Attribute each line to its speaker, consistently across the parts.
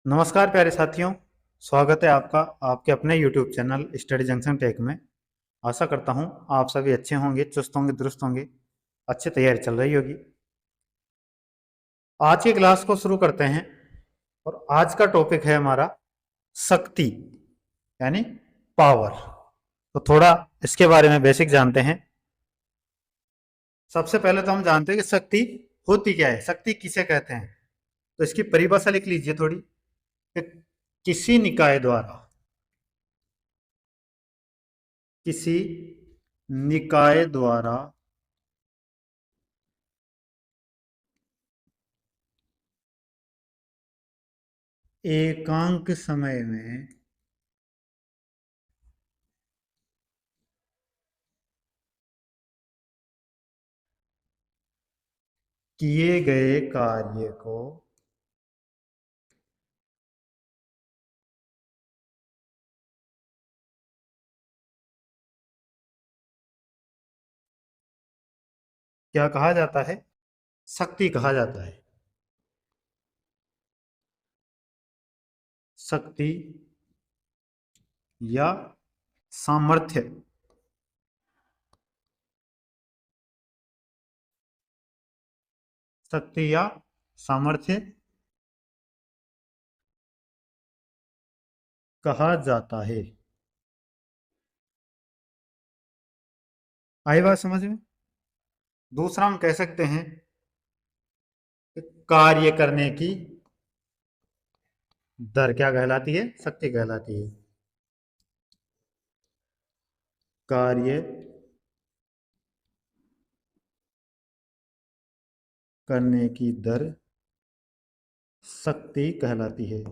Speaker 1: नमस्कार प्यारे साथियों। स्वागत है आपका आपके अपने YouTube channel study junction tech में। आशा करता हूँ आप सभी अच्छे होंगे, चुस्त होंगे, दुरुस्त होंगे, अच्छी तैयारी चल रही होगी। आज की क्लास को शुरू करते हैं और आज का टॉपिक है हमारा शक्ति यानी पावर। तो थोड़ा इसके बारे में बेसिक जानते हैं। सबसे पहले तो हम जानते हैं कि शक्ति होती क्या है, शक्ति किसे कहते हैं। तो इसकी परिभाषा लिख लीजिए थोड़ी कि किसी निकाय द्वारा किसी निकाय द्वारा एकांक समय में किए गए कार्य को क्या कहा जाता है? शक्ति कहा जाता है। शक्ति या सामर्थ्य। शक्ति या सामर्थ्य कहा जाता है। आई बात समझ में? दूसरा हम कह सकते हैं कि कार्य करने की दर क्या कहलाती है? शक्ति कहलाती है। कार्य करने की दर शक्ति कहलाती है।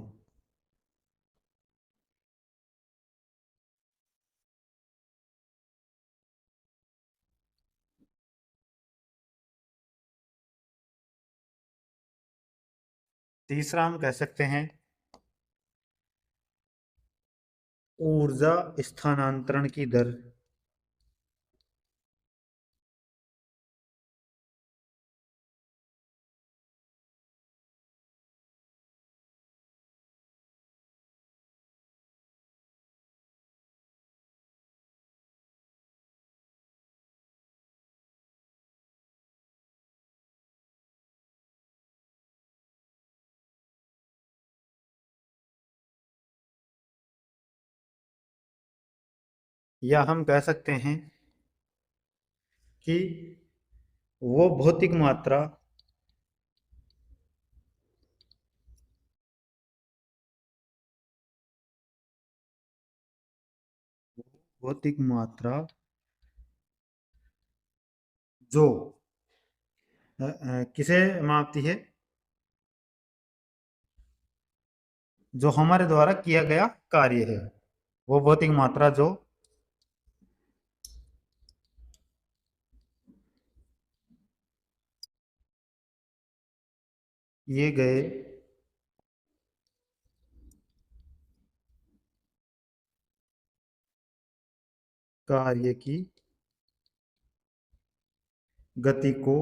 Speaker 1: तीसरा हम कह सकते हैं ऊर्जा स्थानांतरण की दर। या हम कह सकते हैं कि वो भौतिक मात्रा भौतिक मात्रा जो किसे मापती है? जो हमारे द्वारा किया गया कार्य है, वो भौतिक मात्रा जो किए गए कार्य की गति को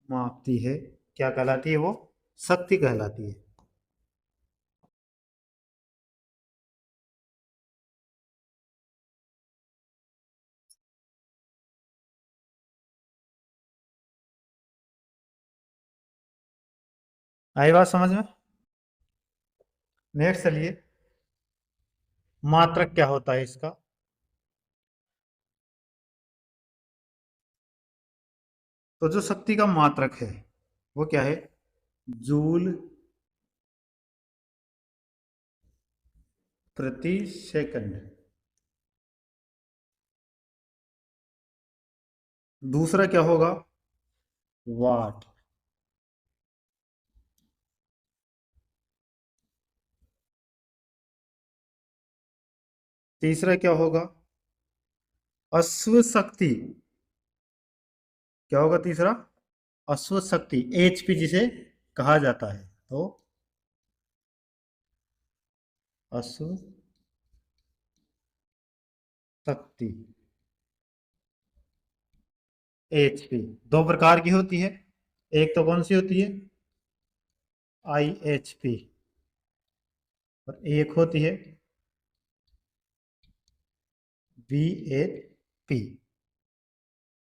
Speaker 1: मापती है। क्या कहलाती है वो? शक्ति कहलाती है। आई बात समझ में? नेक्स्ट चलिए, मात्रक क्या होता है इसका? तो जो शक्ति का मात्रक है वो क्या है? जूल प्रति सेकंड। दूसरा क्या होगा? वाट। तीसरा क्या होगा? अश्व शक्ति। क्या होगा तीसरा? अश्व शक्ति, एचपी जिसे कहा जाता है। तो अश्व शक्ति। HP। दो प्रकार की होती है, एक तो कौन सी होती है IHP, और एक होती है VHP।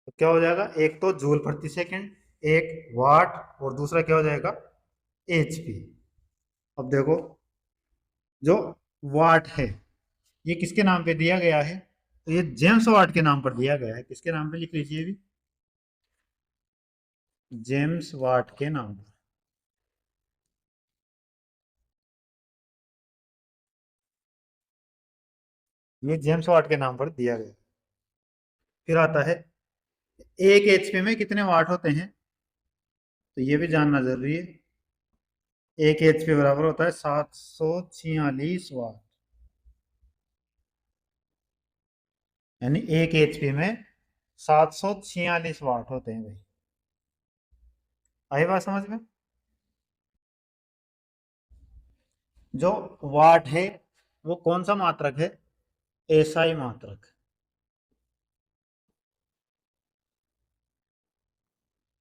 Speaker 1: तो क्या हो जाएगा, एक तो जूल प्रति सेकंड, एक वाट, और दूसरा क्या हो जाएगा HP। अब देखो, जो वाट है ये किसके नाम पे दिया गया है, तो ये जेम्स वाट के नाम पर दिया गया है। किसके नाम पे लिख लीजिए भी, जेम्स वाट के नाम पर। ये जेम्स वाट के नाम पर दिया गया। फिर आता है एक एचपी में कितने वाट होते हैं, तो ये भी जानना जरूरी है। एक एचपी बराबर होता है 746 वाट, यानी एक एचपी में 746 वाट होते हैं भाई। आई बात समझ में। जो वाट है वो कौन सा मात्रक है, एसआई मात्रक।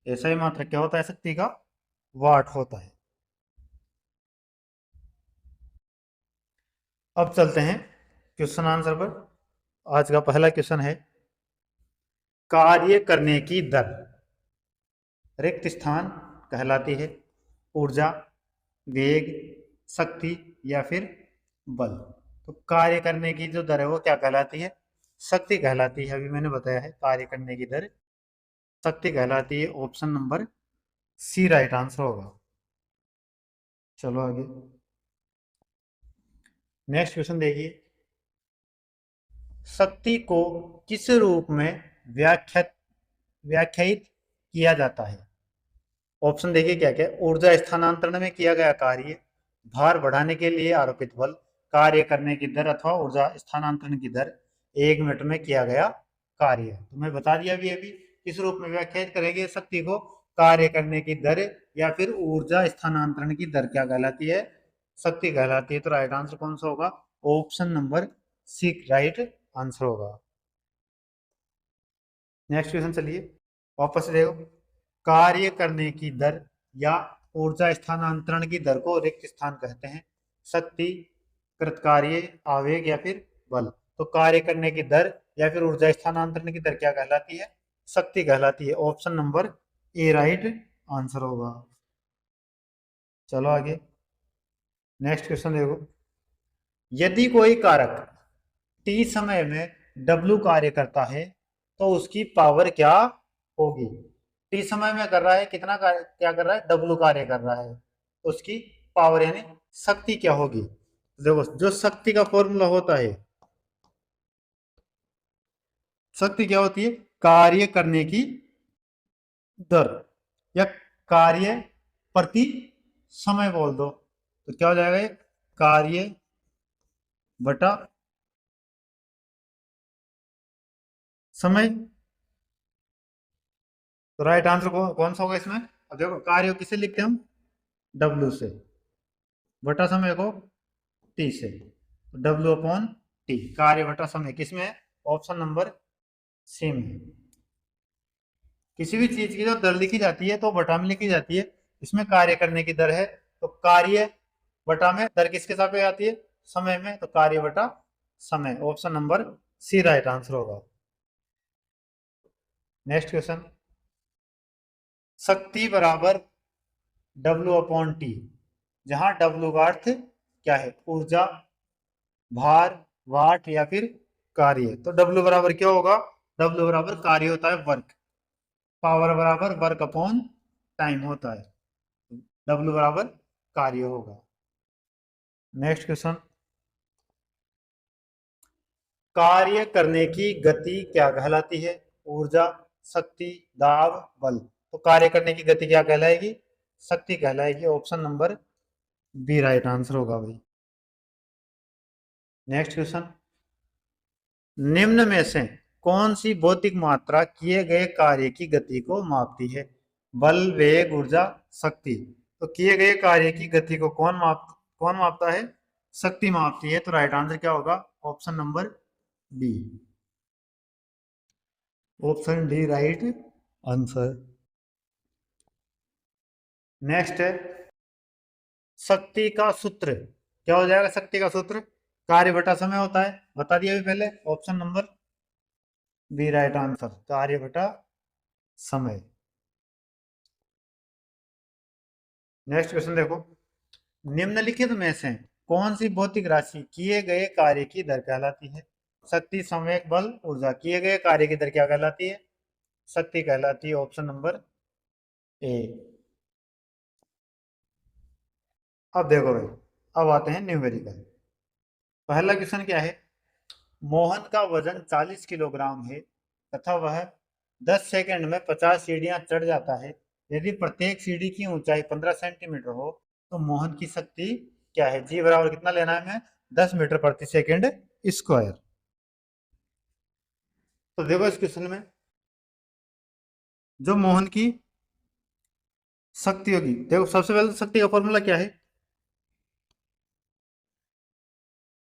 Speaker 1: एसआई मात्रक क्या होता है, शक्ति का वाट होता है। अब चलते हैं क्वेश्चन आंसर पर। आज का पहला क्वेश्चन है, कार्य करने की दर रिक्त स्थान कहलाती है, ऊर्जा, वेग, शक्ति या फिर बल। तो कार्य करने की जो दर है वो क्या कहलाती है, शक्ति कहलाती है। अभी मैंने बताया है कार्य करने की दर शक्ति कहलाती है। Option number C right answer होगा। चलो आगे, नेक्स्ट क्वेश्चन देखिए, शक्ति को किस रूप में व्याख्यायित किया जाता है। ऑप्शन देखिए क्या क्या, ऊर्जा स्थानांतरण में किया गया कार्य, भार बढ़ाने के लिए आरोपित बल, कार्य करने की दर अथवा ऊर्जा स्थानांतरण की दर, 1 मिनट में किया गया कार्य। तो मैं बता दिया अभी अभी किस रूप में व्याख्यायित करेंगे शक्ति को, कार्य करने की दर या फिर ऊर्जा स्थानांतरण की दर क्या कहलाती है, शक्ति कहलाती है। तो राइट आंसर कौन सा होगा, option number C right answer होगा। नेक्स्ट क्वेश्चन चलिए, वापस से देखो, कार्य करने की दर या ऊर्जा स्थानांतरण की दर को रिक्त स्थान कहते हैं, शक्ति, कृतकार्य, आवेग या फिर बल। तो कार्य करने की दर या फिर ऊर्जा स्थानांतरण की दर क्या कहलाती है, शक्ति कहलाती है। Option number A right answer होगा। चलो आगे, नेक्स्ट क्वेश्चन देखो, यदि कोई कारक टी समय में डब्ल्यू कार्य करता है तो उसकी पावर क्या होगी। टी समय में कर रहा है, कितना कार्य क्या कर रहा है, डब्ल्यू कार्य कर रहा है, तो उसकी पावर यानी शक्ति क्या होगी। देखो, जो शक्ति का फॉर्मूला होता है, शक्ति क्या होती है, कार्य करने की दर या कार्य प्रति समय बोल दो, तो क्या हो जाएगा ये, कार्य बटा समय। तो राइट आंसर कौन सा होगा इसमें। अब देखो, कार्य को किसे लिखते हैं हम, डब्ल्यू से, बटा समय को टी से, डब्ल्यू अपॉन टी, कार्य बटा समय किसमें है, ऑप्शन नंबर सी में है। किसी भी चीज की जो दर लिखी जाती है तो बटा में लिखी जाती है, इसमें कार्य करने की दर है तो कार्य बटा में, दर किसके साथ आती है, समय में, तो कार्य बटा समय, option number C right answer होगा। नेक्स्ट क्वेश्चन, शक्ति बराबर डब्ल्यू अपॉन टी, जहां डब्ल्यू का अर्थ क्या है, ऊर्जा, भार, वाट या फिर कार्य। तो डब्ल्यू बराबर क्या होगा, डब्ल्यू बराबर कार्य होता है वर्क, पावर बराबर वर्क अपॉन टाइम होता है, डब्ल्यू बराबर कार्य होगा। नेक्स्ट क्वेश्चन, कार्य करने की गति क्या कहलाती है, ऊर्जा, शक्ति, दाब, बल। तो कार्य करने की गति क्या कहलाएगी, शक्ति कहलाएगी, option number B right answer होगा भाई। नेक्स्ट क्वेश्चन, निम्न में से कौन सी भौतिक मात्रा किए गए कार्य की गति को मापती है, बल, वेग, ऊर्जा, शक्ति। तो किए गए कार्य की गति को कौन मापता है, शक्ति मापती है। तो राइट आंसर क्या होगा, option number B, option D right answer. Next है शक्ति का सूत्र। क्या हो जाएगा शक्ति का सूत्र? कार्य बटा समय होता है, बता दिया अभी पहले। Option number B right answer, कार्य बटा समय। नेक्स्ट क्वेश्चन देखो, निम्नलिखित में से कौन सी भौतिक राशि किए गए कार्य की दर कहलाती है? शक्ति, संवेग, बल, ऊर्जा, किए गए कार्य की दर क्या कहलाती है? शक्ति कहलाती है। ऑप्शन नंबर ए। अब देखो भाई, अब आते हैं न्यूमेरिकल। पहला क्वेश्चन क्या है? मोहन का वजन 40 किलोग्राम है तथा वह 10 सेकंड में 50 सीढ़ियां चढ़ जाता है। यदि प्रत्येक सीढ़ी की ऊंचाई 15 सेंटीमीटर हो तो मोहन की शक्ति क्या है? जी बराबर कितना लेना है हमें? 10 मीटर प्रति सेकंड स्क्वायर। तो देखो इस क्वेश्चन में जो मोहन की शक्ति होगी, देखो सबसे पहले तो शक्ति का फॉर्मूला क्या है?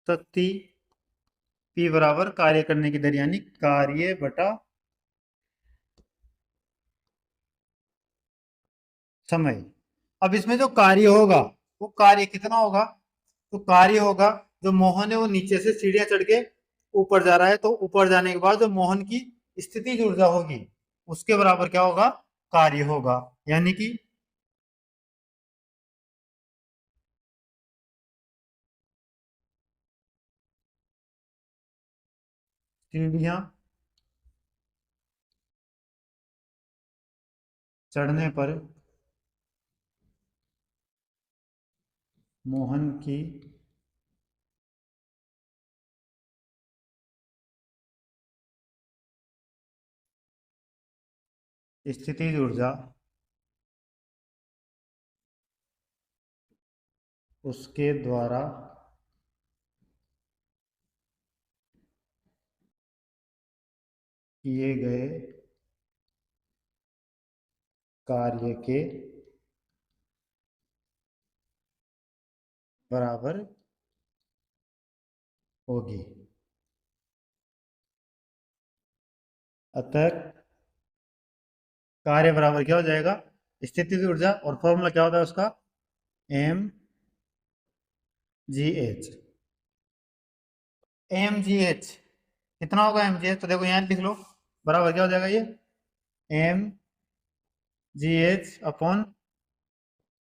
Speaker 1: शक्ति P बराबर कार्य करने की दर, यानी कार्य बटा समय। अब इसमें जो कार्य होगा वो कार्य कितना होगा? तो कार्य होगा, जो मोहन है वो नीचे से सीढ़ियां चढ़ के ऊपर जा रहा है, तो ऊपर जाने के बाद जो मोहन की स्थितिज ऊर्जा होगी उसके बराबर क्या होगा? कार्य होगा। यानी कि सीढ़ियां चढ़ने पर मोहन की स्थितिज ऊर्जा उसके द्वारा किए गए कार्य के बराबर होगी। अतः कार्य बराबर क्या हो जाएगा? स्थितिज ऊर्जा, और फॉर्मूला क्या होता है उसका? M G H. M G H कितना होगा? एम जी एच तो देखो यहाँ लिख लो, बराबर क्या हो जाएगा ये? M G H upon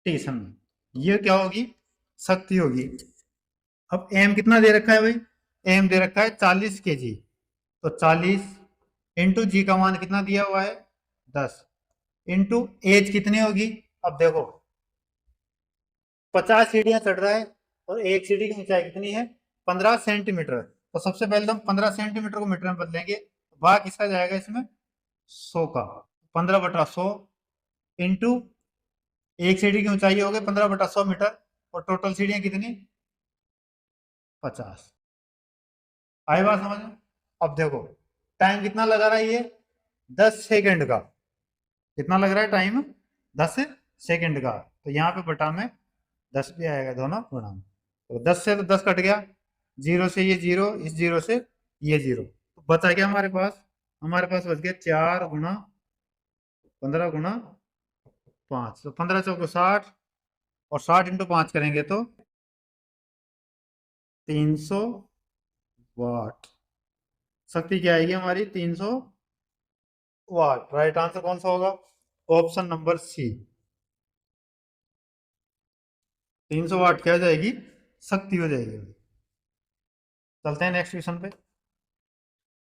Speaker 1: T समय। ये क्या होगी? शक्ति होगी। अब एम कितना दे रखा है भाई? एम दे रखा है 40 के जी, तो 40 इंटू जी का मान कितना दिया हुआ है? 10 इंटू एज कितनी होगी? अब देखो 50 सीढ़ियां चढ़ रहा है और एक सीढ़ी की ऊंचाई कितनी है? 15 सेंटीमीटर। तो सबसे पहले तो हम 15 सेंटीमीटर को मीटर में बदलेंगे, भाग किसका जाएगा इसमें? 100 का। 15/100 इंटू एक सीढ़ी की ऊंचाई हो गई 15/100 मीटर, और टोटल सीढ़ियां कितनी? 50। आई बात समझ में? अब देखो टाइम कितना लगा रहा है ये? 10 सेकंड का। कितना लग रहा है टाइम? 10 सेकंड का। तो यहाँ पे बटा में 10 भी आएगा, दोनों गुणा में। तो 10 से तो 10 कट गया, जीरो से ये जीरो, इस जीरो से ये जीरो, तो बचा क्या हमारे पास? हमारे पास बच गया 4 गुना 15 गुना 5, तो 15×4 = 60, और 60 इंटू 5 करेंगे तो 300 वाट। शक्ति क्या आएगी हमारी? 300 वाट। राइट आंसर कौन सा होगा? ऑप्शन नंबर सी, 300 वाट क्या हो जाएगी? शक्ति हो जाएगी। चलते हैं नेक्स्ट क्वेश्चन पे।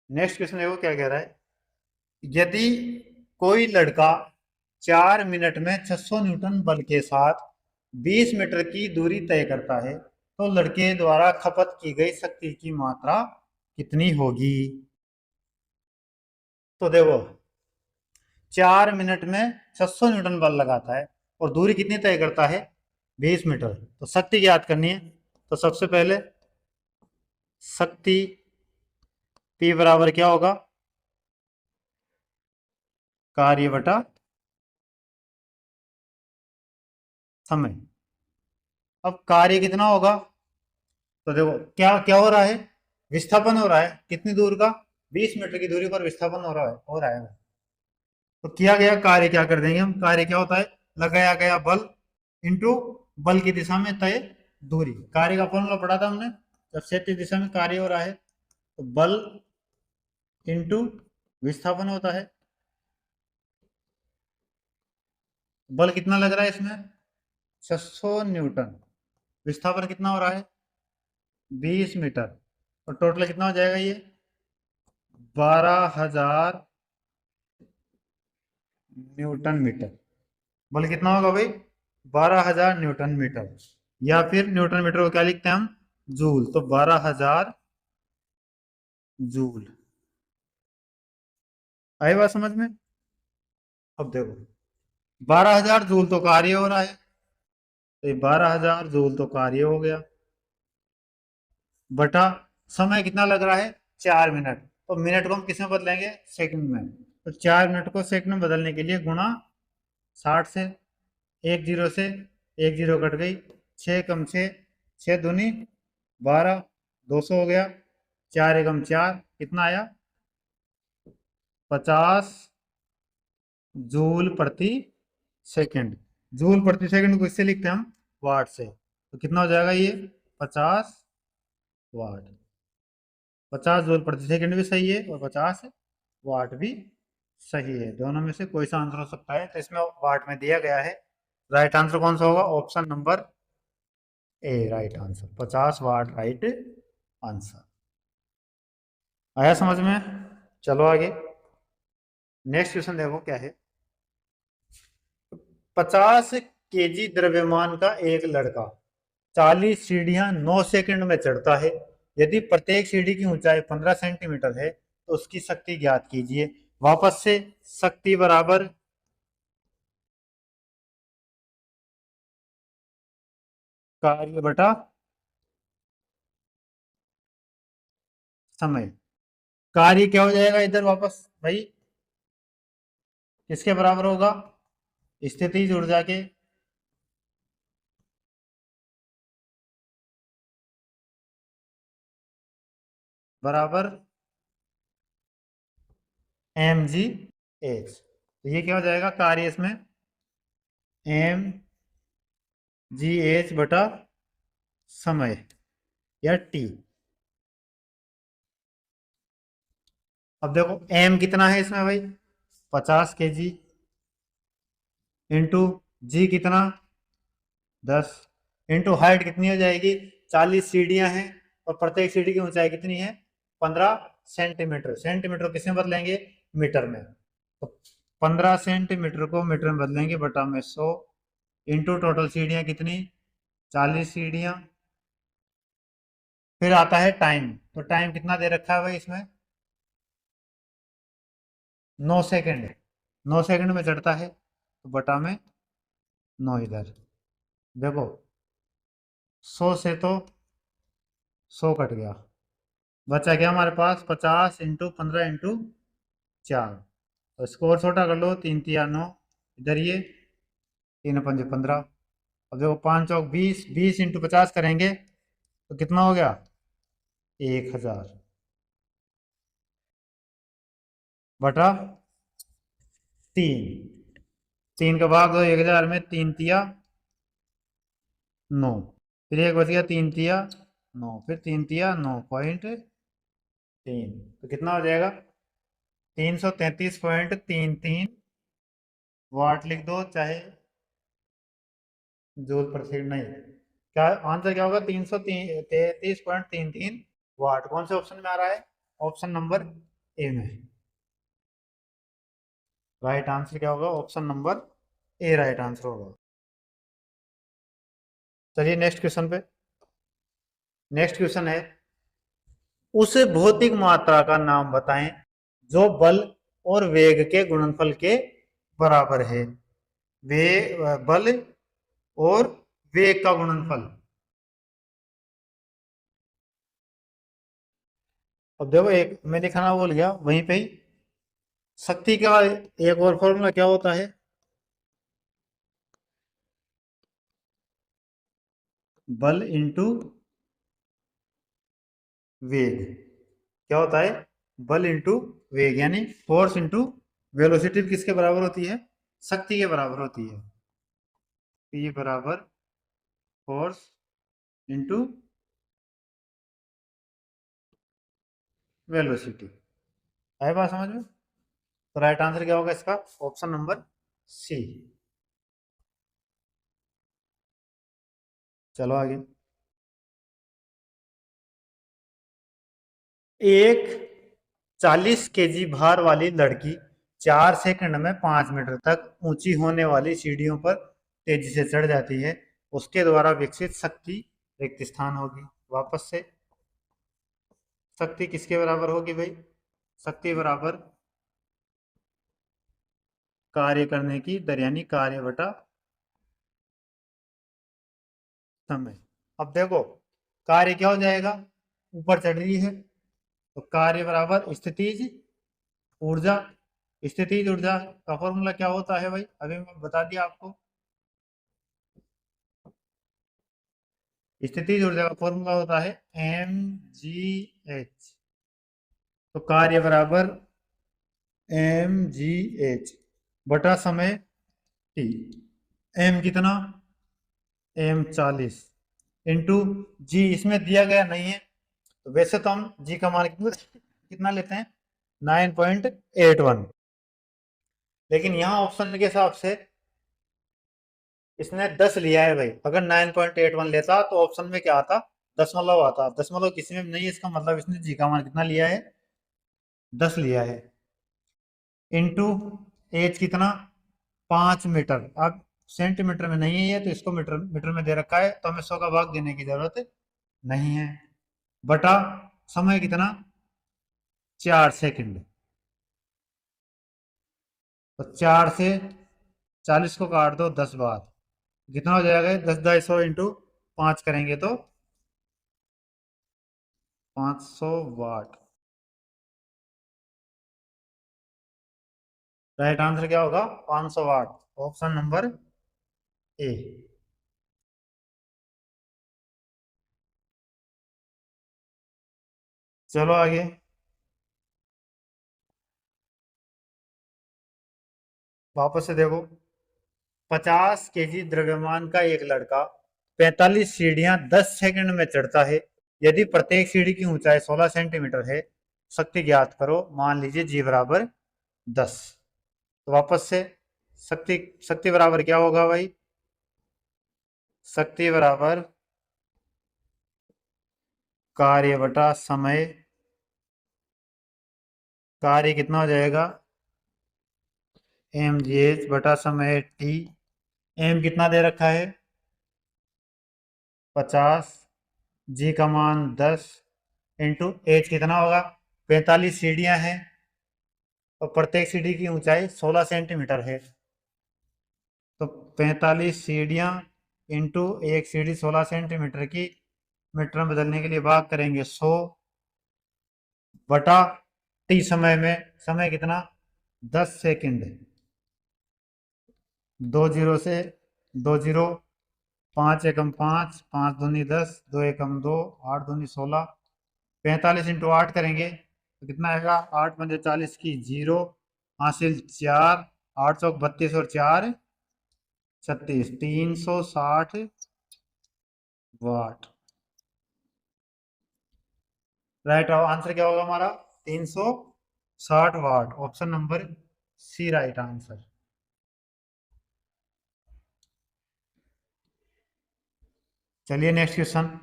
Speaker 1: नेक्स्ट क्वेश्चन देखो क्या कह रहा है। यदि कोई लड़का 4 मिनट में 600 न्यूटन बल के साथ 20 मीटर की दूरी तय करता है तो लड़के द्वारा खपत की गई शक्ति की मात्रा कितनी होगी? तो देखो 4 मिनट में 600 न्यूटन बल लगाता है और दूरी कितनी तय करता है? 20 मीटर। तो शक्ति ज्ञात करनी है। तो सबसे पहले शक्ति P बराबर क्या होगा? कार्य बटा समय। अब कार्य कितना होगा? तो देखो क्या क्या हो रहा है? विस्थापन हो रहा है। कितनी दूर का? 20 मीटर की दूरी पर विस्थापन हो रहा है। तो किया गया कार्य क्या कर देंगे हम, कार्य क्या होता है, लगाया गया बल इंटू बल की दिशा में तय दूरी। कार्य का फॉर्मूला पढ़ा था हमने, जब क्षैतिज दिशा में कार्य हो रहा है तो बल इंटू विस्थापन होता है। बल कितना लग रहा है इसमें, 600 न्यूटन। विस्थापन कितना हो रहा है, 20 मीटर। और टोटल कितना हो जाएगा ये, 12,000 न्यूटन मीटर। बल कितना होगा भाई, 12,000 न्यूटन मीटर। या फिर न्यूटन मीटर को क्या लिखते हैं हम, जूल। तो 12,000 जूल। आई बात समझ में। अब देखो 12,000 जूल तो कार्य हो रहा है, तो ये 12,000 जूल तो कार्य हो गया, बटा समय कितना लग रहा है, 4 मिनट। तो मिनट को हम किस में बदलेंगे, सेकंड में। तो 4 मिनट को सेकंड में बदलने के लिए गुणा 60 से, एक जीरो से एक जीरो कट गई, 6 कम 6, 6 दूनी 12, 200 हो गया, 4 एकम 4, कितना आया, 50 जूल प्रति सेकंड। जूल प्रति सेकंड को इससे लिखते हैं हम वाट से, तो कितना हो जाएगा ये, 50 वाट। 50 जूल प्रति सेकंड भी सही है और 50 वाट भी सही है, दोनों में से कोई सा आंसर हो सकता है। तो इसमें वाट में दिया गया है, राइट आंसर कौन सा होगा, option number A right answer, 50 watt right answer. आया समझ में। चलो आगे, नेक्स्ट क्वेश्चन देखो क्या है। 50 केजी द्रव्यमान का एक लड़का 40 सीढ़ियां 9 सेकंड में चढ़ता है। यदि प्रत्येक सीढ़ी की ऊंचाई 15 सेंटीमीटर है तो उसकी शक्ति ज्ञात कीजिए। वापस से, शक्ति बराबर कार्य बटा समय। कार्य क्या हो जाएगा इधर वापस भाई, किसके बराबर होगा, स्थितिज ऊर्जा के बराबर mgh। तो ये क्या हो जाएगा कार्य इसमें, mgh बटा समय या t। अब देखो m कितना है इसमें भाई, 50 केजी, इंटू जी कितना 10, इंटू हाइट कितनी हो जाएगी, 40 सीढ़ियां हैं और प्रत्येक सीढ़ी की ऊंचाई कितनी है, 15 सेंटीमीटर। सेंटीमीटर को किसमें बदलेंगे, मीटर में। तो 15 सेंटीमीटर को मीटर में बदलेंगे, बटा में 100, इंटू टोटल सीढ़ियां कितनी, 40 सीढ़ियां। फिर आता है टाइम, तो टाइम कितना दे रखा है भाई इसमें, 9 सेकंड। 9 सेकंड में चढ़ता है, तो बटा में 9 इधर। देखो 100 से तो 100 कट गया, बचा क्या हमारे पास, 50 इंटू 15 इंटू 4। तो स्कोर छोटा कर लो, 3 तिया 9, इधर ये 3 पंजे 15। अब देखो 5 चौक 20, 20 इंटू 50 करेंगे तो कितना हो गया, 1,000 बटा 3। 3 का भाग दो 1,000 में, 3 तिया 9, फिर एक बच गया, 3 तिया 9, फिर 3 तिया 9.3। तो कितना हो जाएगा, 333.33 वाट लिख दो, चाहे जूल प्रति सेकंड नहीं, क्या आंसर क्या होगा, 333.33 वाट। कौन से ऑप्शन में आ रहा है, ऑप्शन नंबर ए में। राइट आंसर क्या होगा, option number A right answer होगा। चलिए नेक्स्ट क्वेश्चन पे। नेक्स्ट क्वेश्चन है, उस भौतिक मात्रा का नाम बताएं जो बल और वेग के गुणनफल के बराबर है। वे बल और वेग का गुणनफल। अब देखो एक मैं दिखाना भूल गया वहीं पे ही, शक्ति का एक और फॉर्मूला क्या होता है, बल इंटू वेग। क्या होता है, बल इंटू वेग, यानी फोर्स इंटू वेलोसिटी किसके बराबर होती है? शक्ति के बराबर होती है। P बराबर फोर्स इंटू वेलोसिटी। है बात समझ में? तो राइट आंसर क्या होगा इसका? Option number C. चलो आगे। एक 40 केजी भार वाली लड़की 4 सेकंड में 5 मीटर तक ऊंची होने वाली सीढ़ियों पर तेजी से चढ़ जाती है। उसके द्वारा विकसित शक्ति रिक्त स्थान होगी। वापस से, शक्ति किसके बराबर होगी भाई? शक्ति बराबर कार्य करने की दर, यानी कार्य बटा समय। अब देखो, कार्य क्या हो जाएगा? ऊपर चढ़ रही है तो कार्य बराबर स्थितिज ऊर्जा। स्थितिज ऊर्जा का फॉर्मूला क्या होता है भाई? अभी मैं बता दिया आपको। स्थितिज ऊर्जा का फॉर्मूला होता है mgh। तो कार्य बराबर mgh बटा समय t। m कितना? m 40 इंटू जी, इसमें दिया गया नहीं है। तो वैसे तो हम जी का मान कितना लेते हैं? 9.81। लेकिन यहाँ ऑप्शन के हिसाब से इसने 10 लिया है भाई। अगर 9.81 लेता तो ऑप्शन में क्या आता? दशमलव आता। दशमलव किसी में नहीं है, इसका मतलब इसने जी का मान कितना लिया है? 10 लिया है। इंटू एच कितना? 5 मीटर। अब सेंटीमीटर में नहीं है ये, तो इसको मीटर मीटर में दे रखा है, तो हमें 100 का भाग देने की जरूरत नहीं है। बटा समय कितना? 4 सेकंड। तो 4 से 40 को काट दो 10 बार, कितना हो जाएगा? 10 × 100 इंटू 5 करेंगे तो 500 वाट। राइट आंसर क्या होगा? 500 वाट। ऑप्शन नंबर ए। चलो आगे। वापस से देखो, 50 केजी द्रव्यमान का एक लड़का 45 सीढ़ियां 10 सेकंड में चढ़ता है। यदि प्रत्येक सीढ़ी की ऊंचाई 16 सेंटीमीटर है, शक्ति ज्ञात करो। मान लीजिए जी बराबर 10। तो वापस से, शक्ति शक्ति बराबर क्या होगा भाई? शक्ति बराबर कार्य बटा समय। कार्य कितना हो जाएगा? एम जी एच बटा समय टी। एम कितना दे रखा है? 50। जी का मान 10 इंटू एच कितना होगा? 45 सीढ़ियां हैं और प्रत्येक सीढ़ी की ऊंचाई 16 सेंटीमीटर है। तो 45 सीढ़ियां इंटू एक सीढ़ी 16 सेंटीमीटर की, मीटर में बदलने के लिए भाग करेंगे 100 बटा टी समय में। समय कितना? 10 सेकंड। 2 जीरो से 2 जीरो, 5 × 5, 5 दूनी 10, 2 × 2, 8 दूनी 16। 45 × 8 करेंगे तो कितना आएगा? 8 × 5 = 40 की जीरो, हासिल 4, 8 × 4 = 32 और 4 = 36, 360 वाट। राइट आंसर क्या होगा हमारा? 360 watt. Option number C right answer. चलिए नेक्स्ट क्वेश्चन।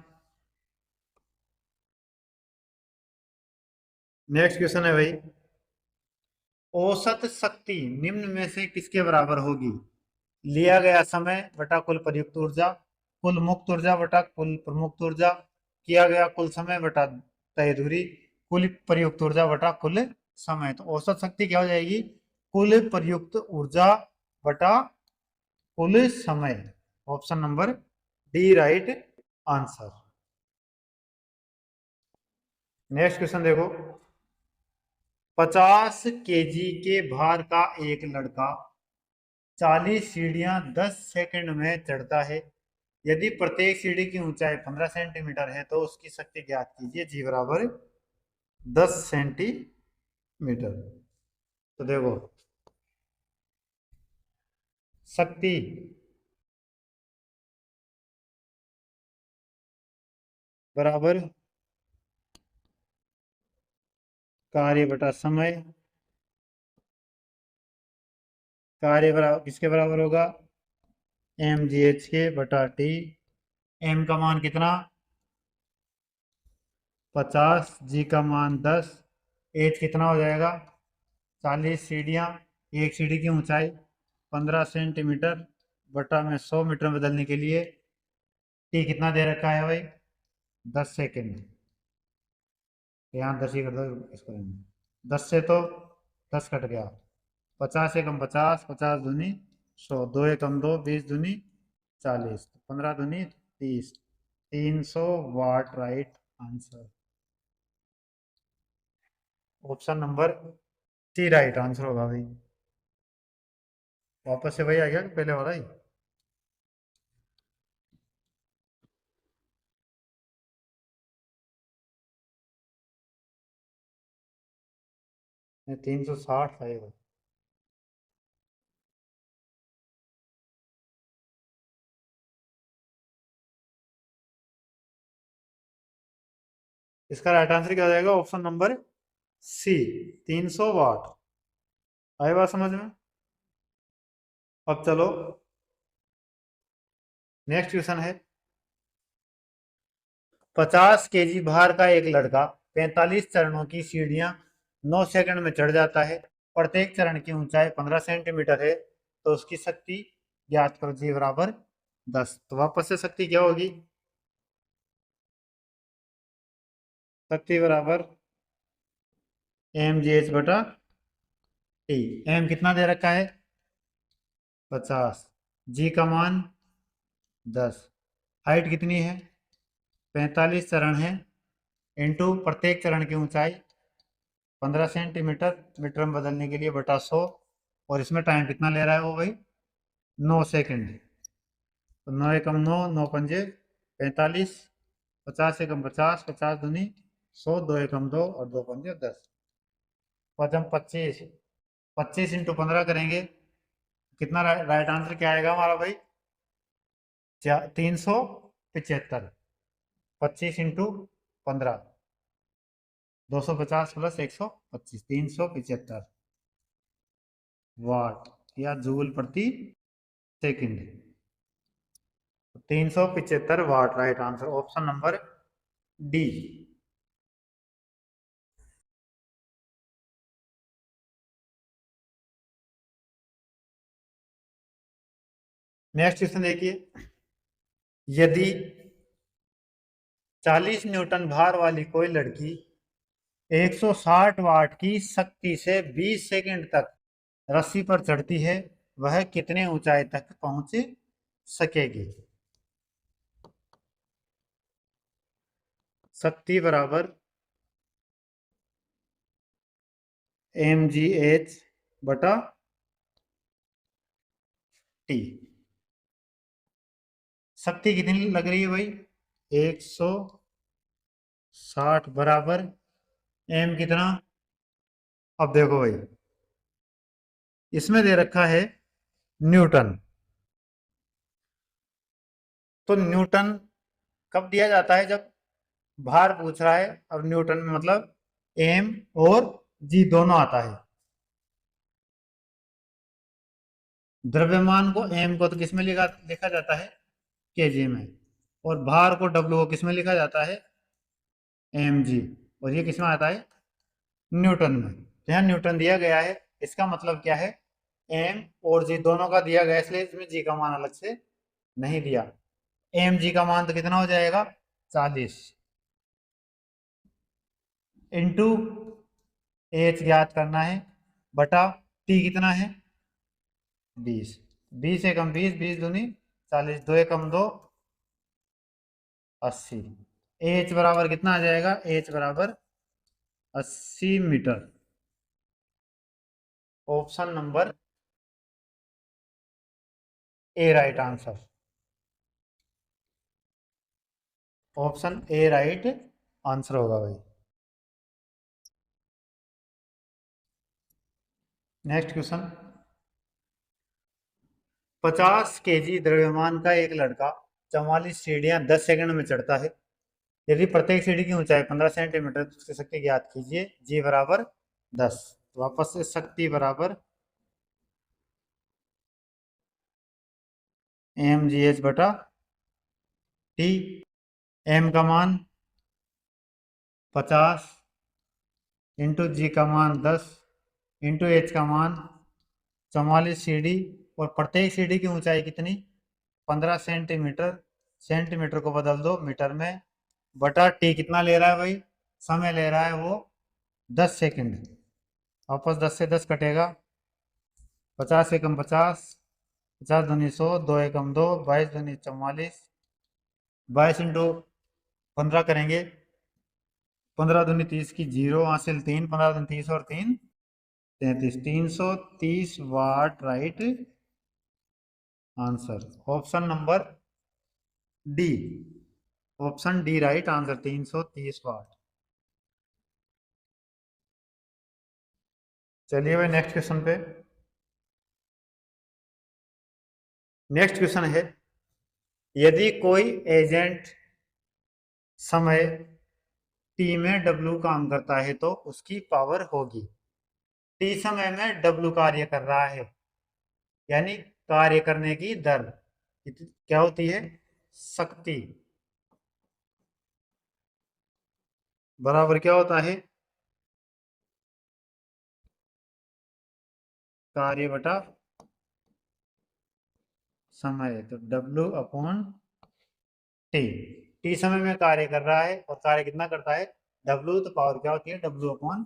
Speaker 1: नेक्स्ट क्वेश्चन है भाई, औसत शक्ति निम्न में से किसके बराबर होगी? लिया गया समय बटा कुल प्रयुक्त ऊर्जा, कुल मुक्त ऊर्जा बटा कुल प्रमुक्त ऊर्जा, किया गया कुल समय बटा तय दूरी, कुल प्रयुक्त ऊर्जा बटा कुल समय। तो औसत शक्ति क्या हो जाएगी? कुल प्रयुक्त ऊर्जा बटा कुल समय। Option number D right answer. Next question देखो, 50 केजी के भार का एक लड़का 40 सीढ़ियां 10 सेकंड में चढ़ता है। यदि प्रत्येक सीढ़ी की ऊंचाई 15 सेंटीमीटर है तो उसकी शक्ति ज्ञात कीजिए। जी बराबर 10 सेंटीमीटर। तो देखो, शक्ति बराबर कार्य बटा समय। कार्य बराबर किसके बराबर होगा? एम जी एच के बटा टी। एम का मान कितना? 50। जी का मान 10। एच कितना हो जाएगा? 40 सीढ़ियाँ। एक सीढ़ी की ऊंचाई 15 सेंटीमीटर बटा में 100 मीटर में बदलने के लिए टी कितना दे रखा है भाई? 10 सेकेंड। यहाँ 10 ही कर दो इसको। 10 कट गया। 50 एकम 50, 50 दूनी 100, 2 एकम 2, 20 दूनी 40, 15 दूनी 30, 300 watt right answer. Option number C right answer होगा भाई। वापस से वही आ गया कि पहले वाला ही? 360 आएगा। इसका राइट आंसर क्या हो जाएगा? ऑप्शन नंबर सी, 300 वाट। आई बात समझ में? अब चलो नेक्स्ट क्वेश्चन है। 50 केजी भार का एक लड़का 45 चरणों की सीढ़ियां 9 सेकंड में चढ़ जाता है। प्रत्येक चरण की ऊंचाई 15 सेंटीमीटर है, तो उसकी शक्ति ज्ञात करो। जी बराबर 10। तो वापस से शक्ति क्या होगी? शक्ति बराबर एम जी एच बटा टी। एम कितना दे रखा है? 50। जी का मान 10। हाइट कितनी है? 45 चरण है। इंटू प्रत्येक चरण की ऊंचाई 15 सेंटीमीटर मीटर में बदलने के लिए बटा 100। और इसमें टाइम कितना ले रहा है वो भाई? 9 सेकंड। तो 9 एकम 9, 9 पंजे 45, 50 एकम 50, 50 दूनी 100, 2 एकम 2 और 2 पंजे 10। तो जब 25, 25 × 15 करेंगे कितना? राइट आंसर क्या आएगा हमारा भाई? 375। 25 × 15 250 प्लस 125, 375 वाट या जूल प्रति second. 375 watt right answer, option number D. Next question देखिए। यदि 40 न्यूटन भार वाली कोई लड़की 160 वाट की शक्ति से 20 सेकंड तक रस्सी पर चढ़ती है, वह कितने ऊंचाई तक पहुंच सकेगी? शक्ति बराबर एम जी एच बटा टी। शक्ति कितनी लग रही है भाई? 160 बराबर एम कितना? अब देखो भाई, इसमें दे रखा है न्यूटन। तो न्यूटन कब दिया जाता है? जब भार पूछ रहा है। अब न्यूटन में मतलब एम और जी दोनों आता है। द्रव्यमान को एम को तो किसमें लिखा जाता है? केजी में। और भार को डब्ल्यू को किसमें लिखा जाता है? M G. और ये किसमें आता है? न्यूटन में। तो यहाँ न्यूटन दिया गया है, इसका मतलब क्या है? एम और जी दोनों का दिया गया, इसलिए इसमें जी का मान अलग से नहीं दिया। एम जी का मान तो कितना हो जाएगा? 40 इंटू एच ज्ञात करना है बटा टी कितना है? 20। 20 एकम 20, 20 दूनी 40, 2 एकम 2 80। एच बराबर कितना आ जाएगा? एच बराबर 80 metre. Option number A right answer. Option A right answer होगा भाई। Next question. 50 kg द्रव्यमान का एक लड़का 44 सीढ़ियां 10 सेकंड में चढ़ता है। यदि प्रत्येक सीढ़ी की ऊंचाई 15 सेंटीमीटर तो उसकी शक्ति ज्ञात कीजिए। जी बराबर 10। वापस से शक्ति बराबर mgh बटा टी। m का मान 50 इंटू जी का मान 10 इंटू h का मान 44 सीढ़ी और प्रत्येक सीढ़ी की ऊंचाई कितनी 15 सेंटीमीटर। सेंटीमीटर को बदल दो मीटर में बटा टी कितना ले रहा है भाई समय ले रहा है वो 10 सेकंड। वापस 10 से 10 कटेगा 50 एकम 50 50 दूनी 100 2 एकम 2 22 दूनी 44 22 इंटू 15 करेंगे 15 दूनी 30 की 0 हासिल 3 15 दूनी 30 और 3 33 330 watt right answer. Option number D. Option D right answer 330 watt. चलिए भाई नेक्स्ट क्वेश्चन पे। नेक्स्ट क्वेश्चन है यदि कोई एजेंट समय टी में डब्ल्यू काम करता है तो उसकी पावर होगी। टी समय में डब्ल्यू कार्य कर रहा है यानी कार्य करने की दर क्या होती है शक्ति बराबर क्या होता है कार्य बटा समय। तो डब्ल्यू अपॉन टी। टी समय में कार्य कर रहा है और कार्य कितना करता है डब्ल्यू। तो पावर क्या होती है डब्ल्यू अपॉन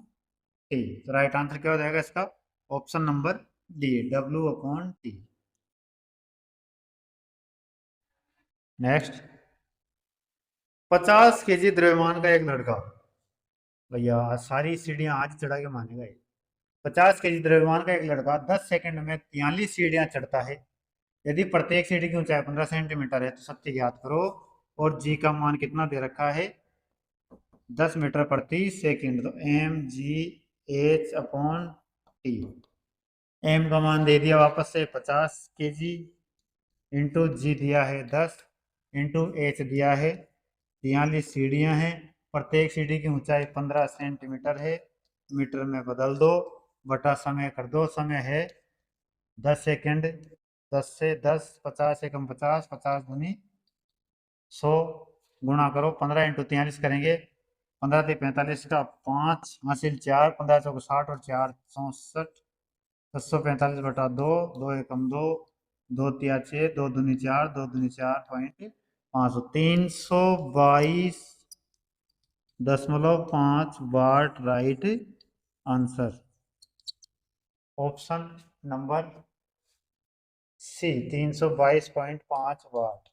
Speaker 1: टी। तो राइट आंसर क्या हो जाएगा इसका option number D W upon T. Next 50 kg द्रव्यमान का एक लड़का भैया सारी सीढ़ियां आज चढ़ा के मानेगा ये। 50 kg द्रव्यमान का एक लड़का 10 सेकंड में 43 सीढ़ियां चढ़ता है। यदि प्रत्येक सीढ़ी की ऊंचाई 15 सेंटीमीटर है तो शक्ति ज्ञात करो। और जी का मान कितना दे रखा है 10 मीटर प्रति सेकंड। तो M G H upon T. M का मान दे दिया वापस से 50 kg इंटू जी दिया है 10 इंटू एच दिया है 43 सीढ़ियां हैं। प्रत्येक सीढ़ी की ऊंचाई 15 सेंटीमीटर है। मीटर में बदल दो बटा समय कर दो समय है 10 सेकंड। 10 से 10 50 एकम 50 50 दूनी 100 गुणा करो 15 इंटू 43 करेंगे 15 से 45 का 5 हासिल 4 15 चौको 60 और 4 64 745 बटा 2 2 एकम 2 2 तिया 6 2 दूनी 4 2 दूनी 4.5 322.5 watt right answer. Option number C 322.5 watt.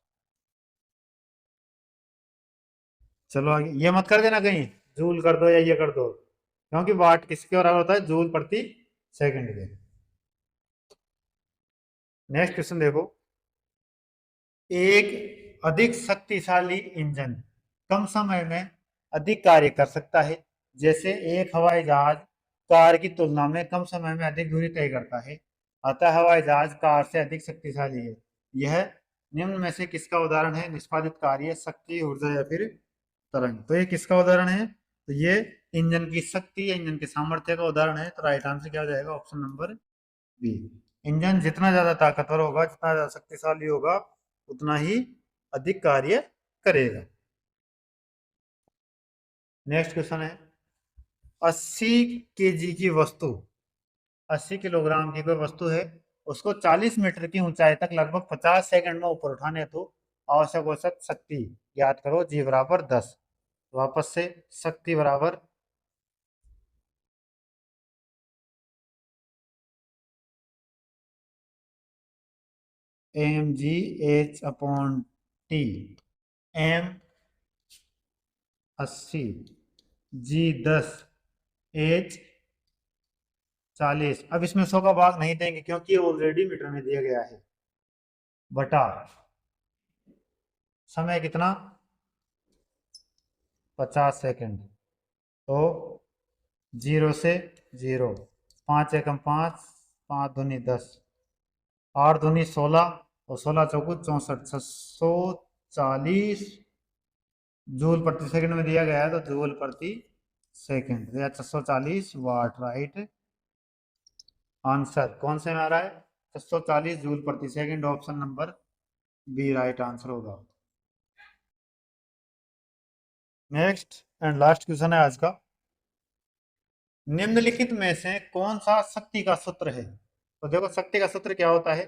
Speaker 1: चलो आगे ये मत कर देना कहीं जूल कर दो या ये कर दो क्योंकि वाट किसके बराबर होता है जूल प्रति सेकंड के। नेक्स्ट क्वेश्चन देखो एक अधिक शक्तिशाली इंजन कम समय में अधिक कार्य कर सकता है। जैसे एक हवाई जहाज कार की तुलना में कम समय में अधिक दूरी तय करता है अतः हवाई जहाज कार से अधिक शक्तिशाली है। यह निम्न में से किसका उदाहरण है निष्पादित कार्य शक्ति ऊर्जा या फिर तरंग। तो ये किसका उदाहरण है तो ये इंजन की शक्ति या इंजन के सामर्थ्य का उदाहरण है। तो राइट आंसर क्या हो जाएगा ऑप्शन नंबर बी। इंजन जितना ज्यादा ताकतवर होगा जितना ज्यादा शक्तिशाली होगा उतना ही अधिक कार्य करेगा। नेक्स्ट क्वेश्चन है 80 kg की वस्तु 80 किलोग्राम की कोई वस्तु है उसको 40 मीटर की ऊंचाई तक लगभग 50 सेकंड में ऊपर उठाने तो आवश्यक औसत शक्ति ज्ञात करो। जी बराबर 10। वापस से शक्ति बराबर M G H upon T. M 80 G 10 H 40। अब इसमें 100 का भाग नहीं देंगे क्योंकि ऑलरेडी मीटर में दिया गया है बटा समय कितना 50 सेकंड। तो 0 से 0 5 एकम 5 5 दूनी 10 8 दूनी 16 और 16 चौको 64, 640 जूल प्रति सेकंड में दिया गया है, तो जूल प्रति सेकंड या 640 वाट, राइट आंसर कौन से में आ रहा है? 640 जूल प्रति second, option number B right answer होगा। नेक्स्ट एंड लास्ट क्वेश्चन है आज का, निम्नलिखित में से कौन सा शक्ति का सूत्र है? तो देखो शक्ति का सूत्र क्या होता है,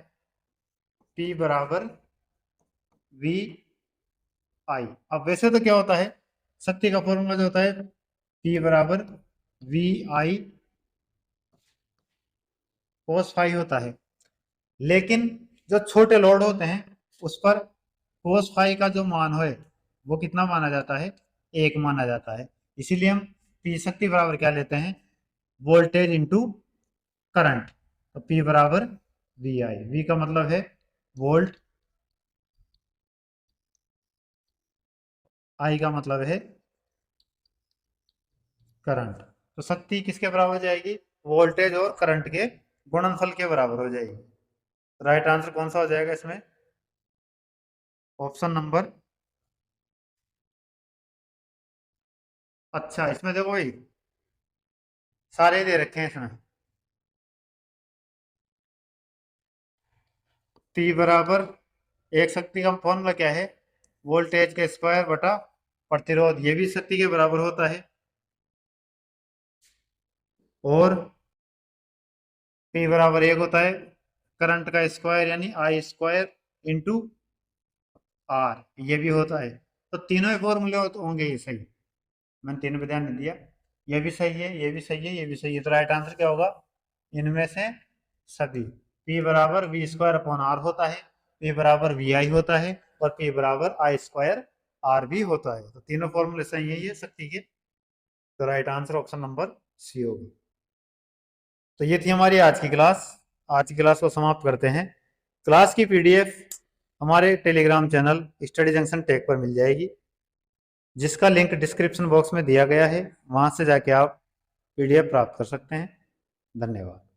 Speaker 1: P बराबर वी आई। अब वैसे तो क्या होता है, शक्ति का फॉर्मूला जो होता है P बराबर वी आई कोस फाई होता है, लेकिन जो छोटे लोड होते हैं उस पर कोस फाई का जो मान है वो कितना माना जाता है? 1 माना जाता है। इसीलिए हम P शक्ति बराबर क्या लेते हैं? Voltage into current. तो P बराबर वी आई, वी का मतलब है वोल्ट, आई का मतलब है करंट। तो शक्ति किसके बराबर हो जाएगी? वोल्टेज और करंट के गुणनफल के बराबर हो जाएगी। राइट आंसर कौन सा हो जाएगा इसमें? ऑप्शन नंबर, अच्छा इसमें देखो भाई सारे दे रखे हैं इसमें। P बराबर, एक शक्ति का फॉर्मूला क्या है? वोल्टेज के स्क्वायर बटा प्रतिरोध, ये भी शक्ति के बराबर होता है। और P बराबर 1 होता है करंट का स्क्वायर यानी आई स्क्वायर इंटू आर, ये भी होता है। तो तीनों ही फॉर्मूले होंगे ये सही, मैंने तीनों पे ध्यान नहीं दिया। ये भी सही है, ये भी सही है, ये भी सही है। तो राइट आंसर क्या होगा इनमें से सभी? P बराबर वी स्क्वायर अपॉन आर होता है, P बराबर वी आई होता है और P बराबर आई स्क्वायर आर भी होता है। तो तीनों फॉर्मूले सही है ये शक्ति के। तो right answer option number C होगा। तो ये थी हमारी आज की क्लास। आज की क्लास को समाप्त करते हैं। क्लास की पीडीएफ हमारे Telegram channel study junction tech पर मिल जाएगी, जिसका लिंक डिस्क्रिप्शन बॉक्स में दिया गया है, वहां से जाके आप पीडीएफ प्राप्त कर सकते हैं। धन्यवाद।